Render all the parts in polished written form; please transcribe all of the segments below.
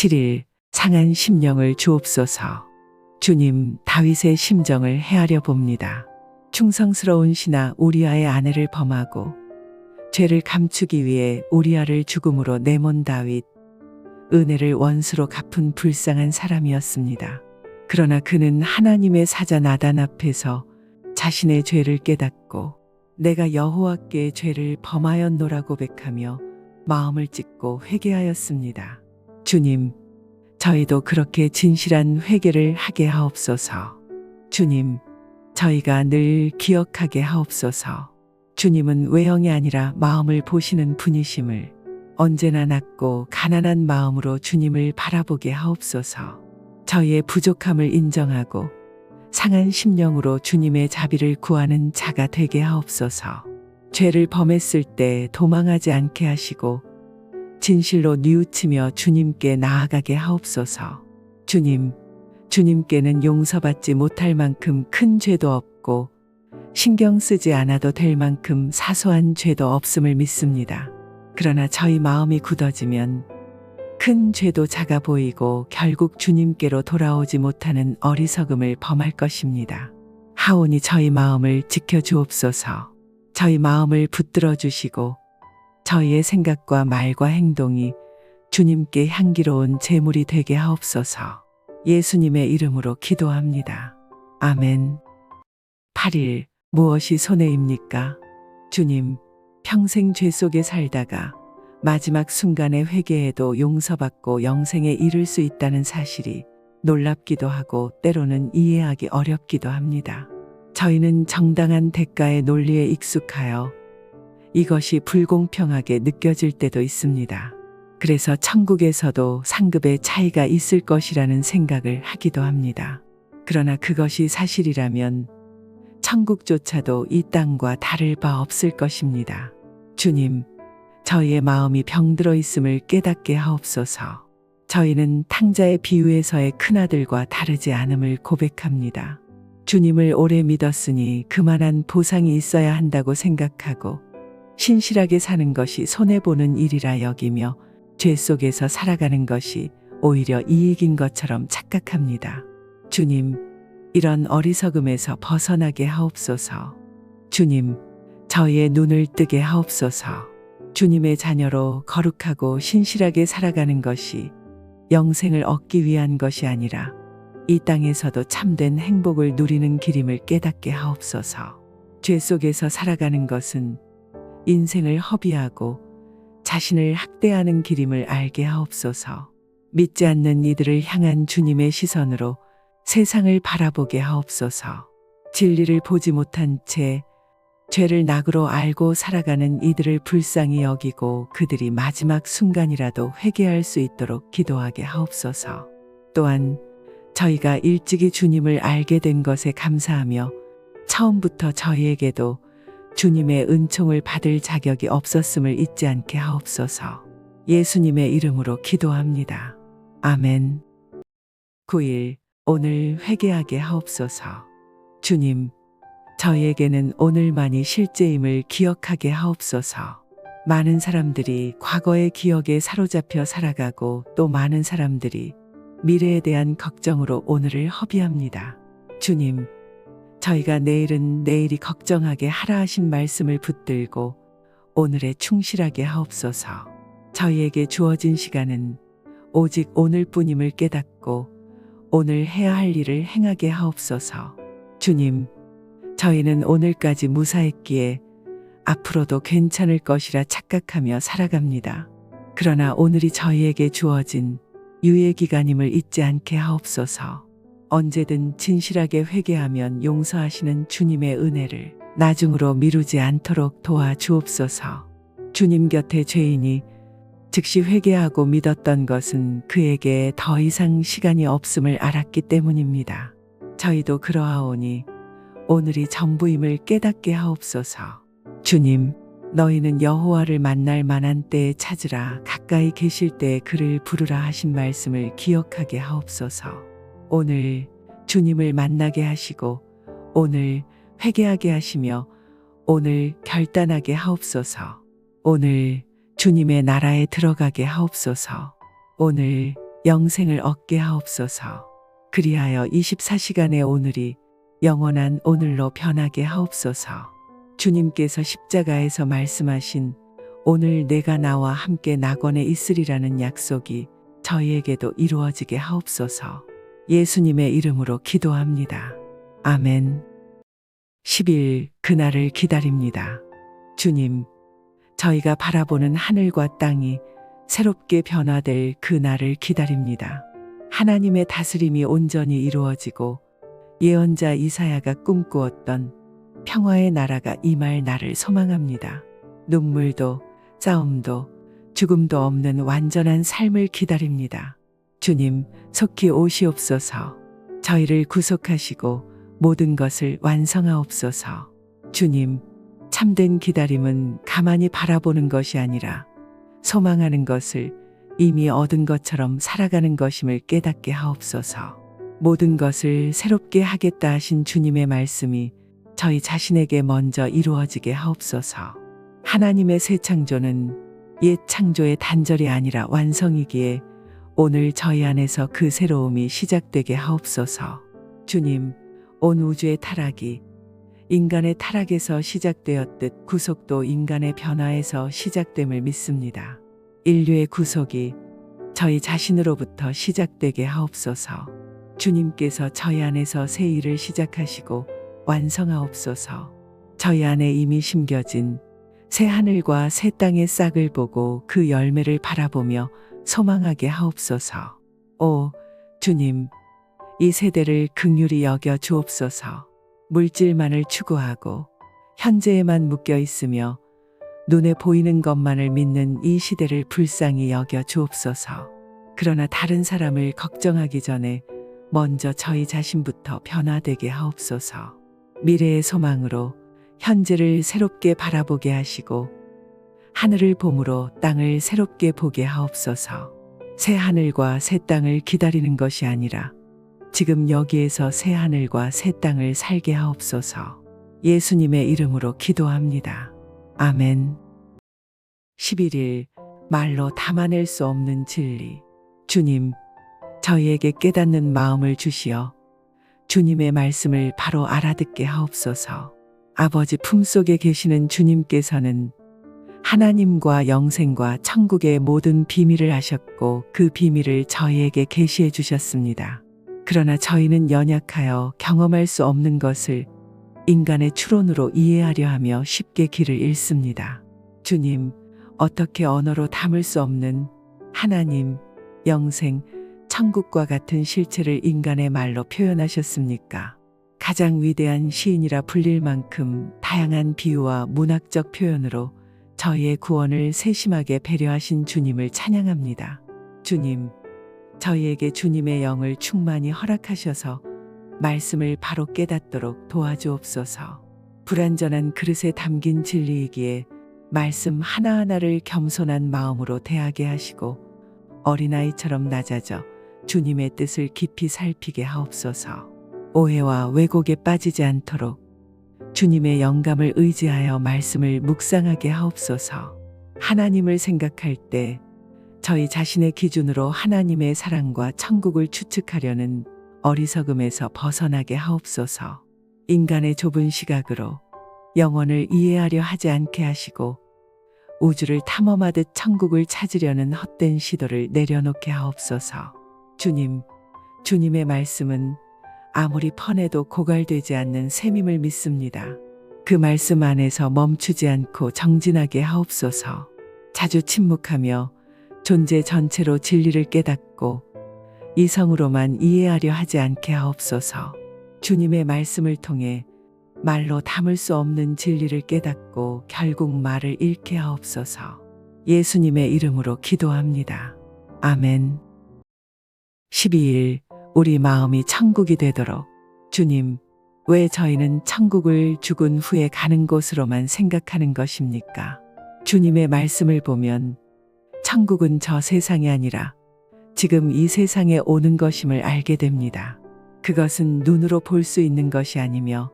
7일 상한 심령을 주옵소서. 주님, 다윗의 심정을 헤아려 봅니다. 충성스러운 신하 우리아의 아내를 범하고 죄를 감추기 위해 우리아를 죽음으로 내몬 다윗. 은혜를 원수로 갚은 불쌍한 사람이었습니다. 그러나 그는 하나님의 사자 나단 앞에서 자신의 죄를 깨닫고 내가 여호와께 죄를 범하였노라 고백하며 마음을 찢고 회개하였습니다. 주님, 저희도 그렇게 진실한 회개를 하게 하옵소서. 주님, 저희가 늘 기억하게 하옵소서. 주님은 외형이 아니라 마음을 보시는 분이심을 언제나 낮고 가난한 마음으로 주님을 바라보게 하옵소서. 저희의 부족함을 인정하고 상한 심령으로 주님의 자비를 구하는 자가 되게 하옵소서. 죄를 범했을 때 도망하지 않게 하시고 진실로 뉘우치며 주님께 나아가게 하옵소서. 주님, 주님께는 용서받지 못할 만큼 큰 죄도 없고 신경 쓰지 않아도 될 만큼 사소한 죄도 없음을 믿습니다. 그러나 저희 마음이 굳어지면 큰 죄도 작아 보이고 결국 주님께로 돌아오지 못하는 어리석음을 범할 것입니다. 하오니 저희 마음을 지켜주옵소서. 저희 마음을 붙들어 주시고 저희의 생각과 말과 행동이 주님께 향기로운 제물이 되게 하옵소서. 예수님의 이름으로 기도합니다. 아멘. 8일 무엇이 손해입니까? 주님, 평생 죄 속에 살다가 마지막 순간에 회개해도 용서받고 영생에 이를 수 있다는 사실이 놀랍기도 하고 때로는 이해하기 어렵기도 합니다. 저희는 정당한 대가의 논리에 익숙하여 이것이 불공평하게 느껴질 때도 있습니다. 그래서 천국에서도 상급의 차이가 있을 것이라는 생각을 하기도 합니다. 그러나 그것이 사실이라면 천국조차도 이 땅과 다를 바 없을 것입니다. 주님, 저희의 마음이 병들어 있음을 깨닫게 하옵소서. 저희는 탕자의 비유에서의 큰아들과 다르지 않음을 고백합니다. 주님을 오래 믿었으니 그만한 보상이 있어야 한다고 생각하고 신실하게 사는 것이 손해보는 일이라 여기며 죄 속에서 살아가는 것이 오히려 이익인 것처럼 착각합니다. 주님, 이런 어리석음에서 벗어나게 하옵소서. 주님, 저희의 눈을 뜨게 하옵소서. 주님의 자녀로 거룩하고 신실하게 살아가는 것이 영생을 얻기 위한 것이 아니라 이 땅에서도 참된 행복을 누리는 길임을 깨닫게 하옵소서. 죄 속에서 살아가는 것은 인생을 허비하고 자신을 학대하는 길임을 알게 하옵소서. 믿지 않는 이들을 향한 주님의 시선으로 세상을 바라보게 하옵소서. 진리를 보지 못한 채 죄를 낙으로 알고 살아가는 이들을 불쌍히 여기고 그들이 마지막 순간이라도 회개할 수 있도록 기도하게 하옵소서. 또한 저희가 일찍이 주님을 알게 된 것에 감사하며 처음부터 저희에게도 주님의 은총을 받을 자격이 없었음을 잊지 않게 하옵소서. 예수님의 이름으로 기도합니다. 아멘. 9일 오늘 회개하게 하옵소서. 주님, 저희에게는 오늘만이 실제임을 기억하게 하옵소서. 많은 사람들이 과거의 기억에 사로잡혀 살아가고 또 많은 사람들이 미래에 대한 걱정으로 오늘을 허비합니다. 주님, 저희가 내일은 내일이 걱정하게 하라 하신 말씀을 붙들고 오늘에 충실하게 하옵소서. 저희에게 주어진 시간은 오직 오늘뿐임을 깨닫고 오늘 해야 할 일을 행하게 하옵소서. 주님, 저희는 오늘까지 무사했기에 앞으로도 괜찮을 것이라 착각하며 살아갑니다. 그러나 오늘이 저희에게 주어진 유예기간임을 잊지 않게 하옵소서. 언제든 진실하게 회개하면 용서하시는 주님의 은혜를 나중으로 미루지 않도록 도와주옵소서. 주님 곁에 죄인이 즉시 회개하고 믿었던 것은 그에게 더 이상 시간이 없음을 알았기 때문입니다. 저희도 그러하오니 오늘이 전부임을 깨닫게 하옵소서. 주님, 너희는 여호와를 만날 만한 때에 찾으라 가까이 계실 때에 그를 부르라 하신 말씀을 기억하게 하옵소서. 오늘 주님을 만나게 하시고 오늘 회개하게 하시며 오늘 결단하게 하옵소서. 오늘 주님의 나라에 들어가게 하옵소서. 오늘 영생을 얻게 하옵소서. 그리하여 24시간의 오늘이 영원한 오늘로 변하게 하옵소서. 주님께서 십자가에서 말씀하신 오늘 내가 나와 함께 낙원에 있으리라는 약속이 저희에게도 이루어지게 하옵소서. 예수님의 이름으로 기도합니다. 아멘. 10일 그날을 기다립니다. 주님, 저희가 바라보는 하늘과 땅이 새롭게 변화될 그 날을 기다립니다. 하나님의 다스림이 온전히 이루어지고 예언자 이사야가 꿈꾸었던 평화의 나라가 임할 날을 소망합니다. 눈물도 싸움도 죽음도 없는 완전한 삶을 기다립니다. 주님, 속히 오시옵소서. 저희를 구속하시고 모든 것을 완성하옵소서. 주님, 참된 기다림은 가만히 바라보는 것이 아니라 소망하는 것을 이미 얻은 것처럼 살아가는 것임을 깨닫게 하옵소서. 모든 것을 새롭게 하겠다 하신 주님의 말씀이 저희 자신에게 먼저 이루어지게 하옵소서. 하나님의 새 창조는 옛 창조의 단절이 아니라 완성이기에 오늘 저희 안에서 그 새로움이 시작되게 하옵소서. 주님, 온 우주의 타락이 인간의 타락에서 시작되었듯 구속도 인간의 변화에서 시작됨을 믿습니다. 인류의 구속이 저희 자신으로부터 시작되게 하옵소서. 주님께서 저희 안에서 새 일을 시작하시고 완성하옵소서. 저희 안에 이미 심겨진 새 하늘과 새 땅의 싹을 보고 그 열매를 바라보며 소망하게 하옵소서. 오 주님, 이 세대를 긍휼히 여겨 주옵소서. 물질만을 추구하고 현재에만 묶여 있으며 눈에 보이는 것만을 믿는 이 시대를 불쌍히 여겨 주옵소서. 그러나 다른 사람을 걱정하기 전에 먼저 저희 자신부터 변화되게 하옵소서. 미래의 소망으로 현재를 새롭게 바라보게 하시고 하늘을 봄으로 땅을 새롭게 보게 하옵소서. 새 하늘과 새 땅을 기다리는 것이 아니라 지금 여기에서 새 하늘과 새 땅을 살게 하옵소서. 예수님의 이름으로 기도합니다. 아멘. 11일 말로 담아낼 수 없는 진리. 주님, 저희에게 깨닫는 마음을 주시어 주님의 말씀을 바로 알아듣게 하옵소서. 아버지 품속에 계시는 주님께서는 하나님과 영생과 천국의 모든 비밀을 아셨고 그 비밀을 저희에게 계시해 주셨습니다. 그러나 저희는 연약하여 경험할 수 없는 것을 인간의 추론으로 이해하려 하며 쉽게 길을 잃습니다. 주님, 어떻게 언어로 담을 수 없는 하나님, 영생, 천국과 같은 실체를 인간의 말로 표현하셨습니까? 가장 위대한 시인이라 불릴 만큼 다양한 비유와 문학적 표현으로 저희의 구원을 세심하게 배려하신 주님을 찬양합니다. 주님, 저희에게 주님의 영을 충만히 허락하셔서 말씀을 바로 깨닫도록 도와주옵소서. 불완전한 그릇에 담긴 진리이기에 말씀 하나하나를 겸손한 마음으로 대하게 하시고 어린아이처럼 낮아져 주님의 뜻을 깊이 살피게 하옵소서. 오해와 왜곡에 빠지지 않도록 주님의 영감을 의지하여 말씀을 묵상하게 하옵소서. 하나님을 생각할 때 저희 자신의 기준으로 하나님의 사랑과 천국을 추측하려는 어리석음에서 벗어나게 하옵소서. 인간의 좁은 시각으로 영혼을 이해하려 하지 않게 하시고 우주를 탐험하듯 천국을 찾으려는 헛된 시도를 내려놓게 하옵소서. 주님, 주님의 말씀은 아무리 퍼내도 고갈되지 않는 샘임을 믿습니다. 그 말씀 안에서 멈추지 않고 정진하게 하옵소서. 자주 침묵하며 존재 전체로 진리를 깨닫고 이성으로만 이해하려 하지 않게 하옵소서. 주님의 말씀을 통해 말로 담을 수 없는 진리를 깨닫고 결국 말을 잃게 하옵소서. 예수님의 이름으로 기도합니다. 아멘. 12일 우리 마음이 천국이 되도록. 주님, 왜 저희는 천국을 죽은 후에 가는 곳으로만 생각하는 것입니까? 주님의 말씀을 보면 천국은 저 세상이 아니라 지금 이 세상에 오는 것임을 알게 됩니다. 그것은 눈으로 볼 수 있는 것이 아니며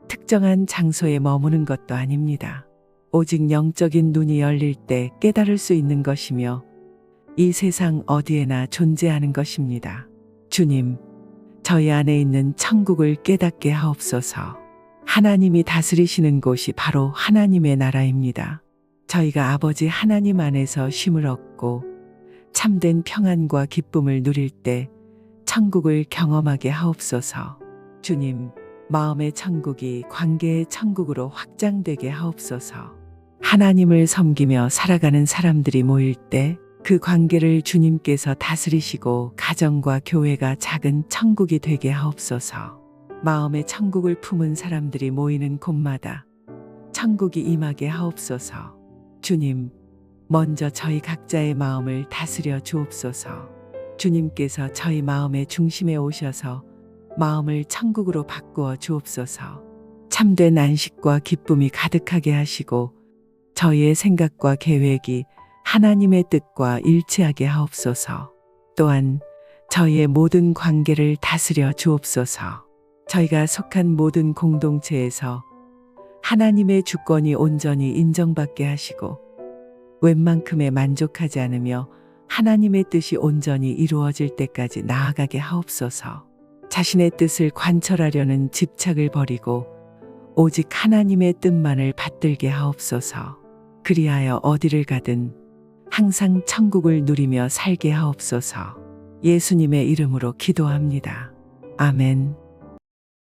특정한 장소에 머무는 것도 아닙니다. 오직 영적인 눈이 열릴 때 깨달을 수 있는 것이며 이 세상 어디에나 존재하는 것입니다. 주님, 저희 안에 있는 천국을 깨닫게 하옵소서. 하나님이 다스리시는 곳이 바로 하나님의 나라입니다. 저희가 아버지 하나님 안에서 쉼을 얻고 참된 평안과 기쁨을 누릴 때 천국을 경험하게 하옵소서. 주님, 마음의 천국이 관계의 천국으로 확장되게 하옵소서. 하나님을 섬기며 살아가는 사람들이 모일 때 그 관계를 주님께서 다스리시고 가정과 교회가 작은 천국이 되게 하옵소서. 마음의 천국을 품은 사람들이 모이는 곳마다 천국이 임하게 하옵소서. 주님, 먼저 저희 각자의 마음을 다스려 주옵소서. 주님께서 저희 마음의 중심에 오셔서 마음을 천국으로 바꾸어 주옵소서. 참된 안식과 기쁨이 가득하게 하시고 저희의 생각과 계획이 하나님의 뜻과 일치하게 하옵소서. 또한 저희의 모든 관계를 다스려 주옵소서. 저희가 속한 모든 공동체에서 하나님의 주권이 온전히 인정받게 하시고 웬만큼에 만족하지 않으며 하나님의 뜻이 온전히 이루어질 때까지 나아가게 하옵소서. 자신의 뜻을 관철하려는 집착을 버리고 오직 하나님의 뜻만을 받들게 하옵소서. 그리하여 어디를 가든 항상 천국을 누리며 살게 하옵소서. 예수님의 이름으로 기도합니다. 아멘.